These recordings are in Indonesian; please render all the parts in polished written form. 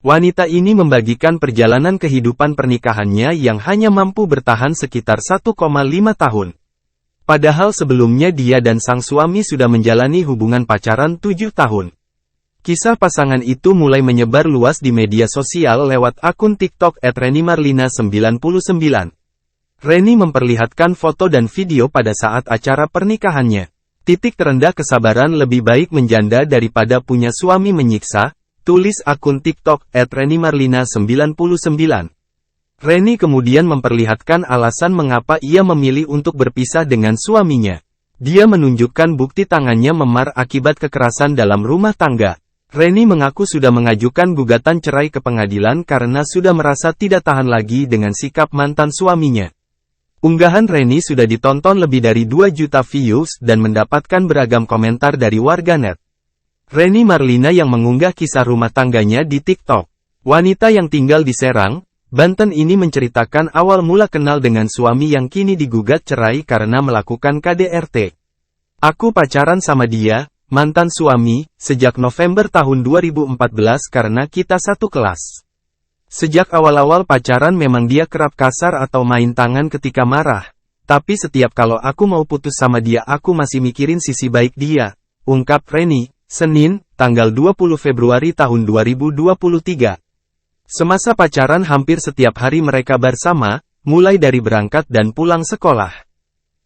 Wanita ini membagikan perjalanan kehidupan pernikahannya yang hanya mampu bertahan sekitar 1,5 tahun. Padahal sebelumnya dia dan sang suami sudah menjalani hubungan pacaran 7 tahun. Kisah pasangan itu mulai menyebar luas di media sosial lewat akun TikTok @renimarlina99. Reni memperlihatkan foto dan video pada saat acara pernikahannya. Titik terendah kesabaran lebih baik menjanda daripada punya suami menyiksa, tulis akun TikTok @renimarlina99. Reni kemudian memperlihatkan alasan mengapa ia memilih untuk berpisah dengan suaminya. Dia menunjukkan bukti tangannya memar akibat kekerasan dalam rumah tangga. Reni mengaku sudah mengajukan gugatan cerai ke pengadilan karena sudah merasa tidak tahan lagi dengan sikap mantan suaminya. Unggahan Reni sudah ditonton lebih dari 2 juta views dan mendapatkan beragam komentar dari warganet. Reni Marlina yang mengunggah kisah rumah tangganya di TikTok. Wanita yang tinggal di Serang, Banten ini menceritakan awal mula kenal dengan suami yang kini digugat cerai karena melakukan KDRT. Aku pacaran sama dia, mantan suami, sejak November tahun 2014 karena kita satu kelas. Sejak awal-awal pacaran memang dia kerap kasar atau main tangan ketika marah. Tapi setiap kalau aku mau putus sama dia aku masih mikirin sisi baik dia, ungkap Reni, Senin, tanggal 20 Februari tahun 2023. Semasa pacaran hampir setiap hari mereka bersama, mulai dari berangkat dan pulang sekolah.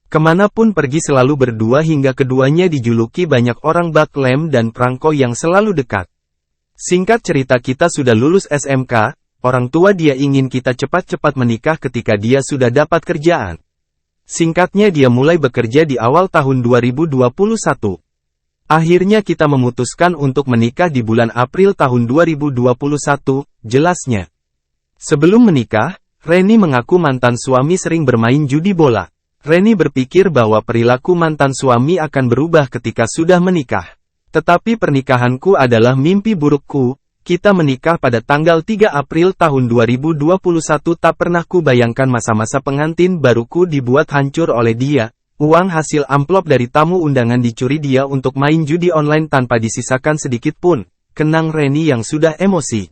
Kemanapun pergi selalu berdua hingga keduanya dijuluki banyak orang bak lem dan perangko yang selalu dekat. Singkat cerita kita sudah lulus SMK, orang tua dia ingin kita cepat-cepat menikah ketika dia sudah dapat kerjaan. Singkatnya dia mulai bekerja di awal tahun 2021. Akhirnya kita memutuskan untuk menikah di bulan April tahun 2021, jelasnya. Sebelum menikah, Reni mengaku mantan suami sering bermain judi bola. Reni berpikir bahwa perilaku mantan suami akan berubah ketika sudah menikah. Tetapi pernikahanku adalah mimpi burukku. Kita menikah pada tanggal 3 April tahun 2021 tak pernah ku bayangkan masa-masa pengantin baruku dibuat hancur oleh dia. Uang hasil amplop dari tamu undangan dicuri dia untuk main judi online tanpa disisakan sedikit pun, kenang Reni yang sudah emosi.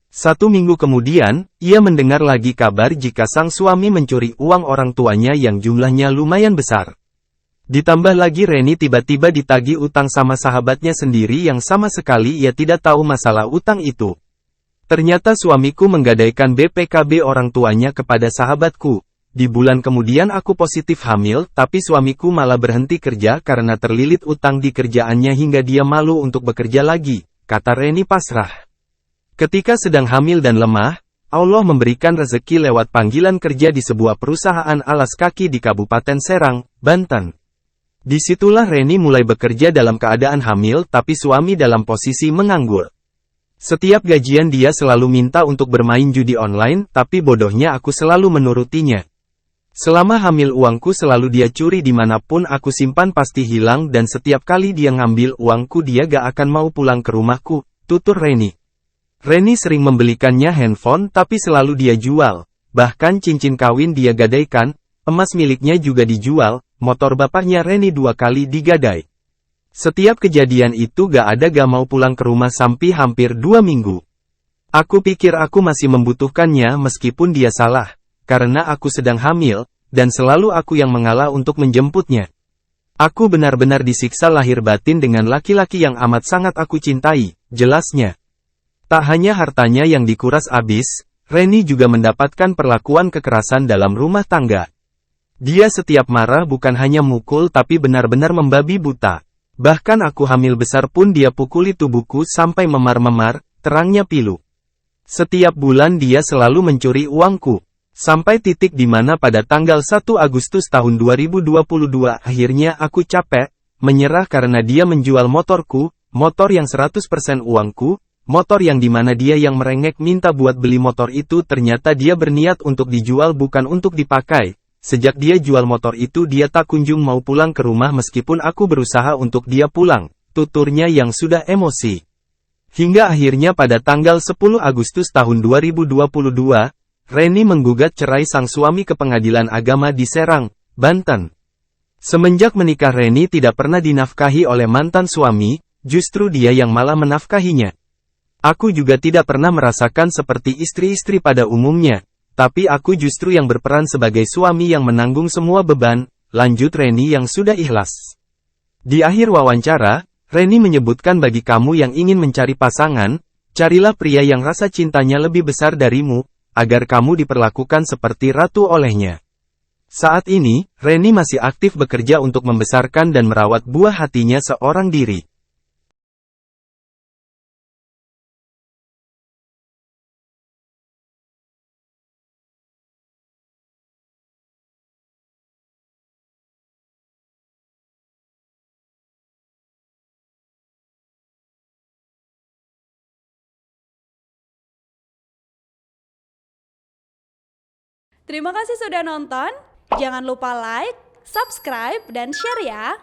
1 minggu kemudian, ia mendengar lagi kabar jika sang suami mencuri uang orang tuanya yang jumlahnya lumayan besar. Ditambah lagi Reni tiba-tiba ditagih utang sama sahabatnya sendiri yang sama sekali ia tidak tahu masalah utang itu. Ternyata suamiku menggadaikan BPKB orang tuanya kepada sahabatku. Di bulan kemudian aku positif hamil, tapi suamiku malah berhenti kerja karena terlilit utang di kerjaannya hingga dia malu untuk bekerja lagi, kata Reni pasrah. Ketika sedang hamil dan lemah, Allah memberikan rezeki lewat panggilan kerja di sebuah perusahaan alas kaki di Kabupaten Serang, Banten. Disitulah Reni mulai bekerja dalam keadaan hamil tapi suami dalam posisi menganggur. Setiap gajian dia selalu minta untuk bermain judi online, tapi bodohnya aku selalu menurutinya. Selama hamil uangku selalu dia curi dimanapun aku simpan pasti hilang dan setiap kali dia ngambil uangku dia gak akan mau pulang ke rumahku, tutur Reni. Reni sering membelikannya handphone tapi selalu dia jual, bahkan cincin kawin dia gadaikan, emas miliknya juga dijual. Motor bapaknya Reni 2 kali digadai. Setiap kejadian itu gak mau pulang ke rumah sampai hampir 2 minggu. Aku pikir aku masih membutuhkannya meskipun dia salah, karena aku sedang hamil, dan selalu aku yang mengalah untuk menjemputnya. Aku benar-benar disiksa lahir batin dengan laki-laki yang amat sangat aku cintai, jelasnya. Tak hanya hartanya yang dikuras habis, Reni juga mendapatkan perlakuan kekerasan dalam rumah tangga. Dia setiap marah bukan hanya mukul tapi benar-benar membabi buta. Bahkan aku hamil besar pun dia pukuli tubuhku sampai memar-memar, terangnya pilu. Setiap bulan dia selalu mencuri uangku. Sampai titik di mana pada tanggal 1 Agustus tahun 2022 akhirnya aku capek, menyerah karena dia menjual motorku, motor yang 100% uangku, motor yang dimana dia yang merengek minta buat beli motor itu ternyata dia berniat untuk dijual bukan untuk dipakai. Sejak dia jual motor itu dia tak kunjung mau pulang ke rumah meskipun aku berusaha untuk dia pulang, tuturnya yang sudah emosi. Hingga akhirnya pada tanggal 10 Agustus tahun 2022, Reni menggugat cerai sang suami ke Pengadilan Agama di Serang, Banten. Semenjak menikah Reni tidak pernah dinafkahi oleh mantan suami, justru dia yang malah menafkahinya. Aku juga tidak pernah merasakan seperti istri-istri pada umumnya, tapi aku justru yang berperan sebagai suami yang menanggung semua beban, lanjut Reni yang sudah ikhlas. Di akhir wawancara, Reni menyebutkan bagi kamu yang ingin mencari pasangan, carilah pria yang rasa cintanya lebih besar darimu, agar kamu diperlakukan seperti ratu olehnya. Saat ini, Reni masih aktif bekerja untuk membesarkan dan merawat buah hatinya seorang diri. Terima kasih sudah nonton. Jangan lupa like, subscribe, dan share ya.